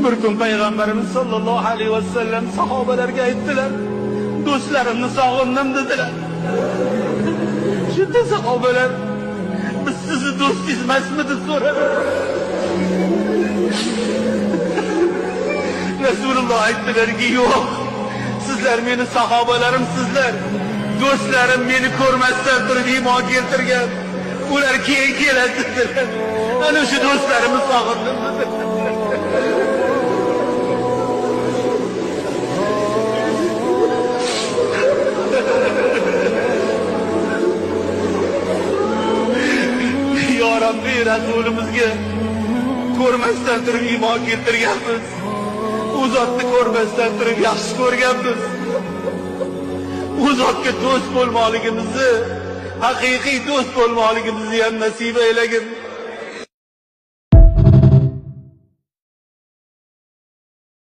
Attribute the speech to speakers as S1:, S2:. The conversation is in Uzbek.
S1: Bir kun Peygamberimiz sallallahu aleyhi ve sellem sahabelerge aytdilar. Do'stlarimni sog'indim dedilar. Shunda sahobalar biz sizni do'stingiz emasmi deb so'radi. Resulullah aytdilarki yo'q. Sizlar meni sahobalarimsizlar. Do'stlarim meni ko'rmasdan turib iymon keltirgan. Ular keyin keladi dedilar. Ana shu do'stlarimni sog'indim dedilar. Ya Rabbi, Resulümüzge ko'rmasdan turib iymon keltirganmiz. U zotni ko'rmasdan turib yaxshi ko'rganmiz. U zotga do'st bo'lmoqligimizni, haqiqiy do'st bo'lmoqligimizni ham nasib aylagin.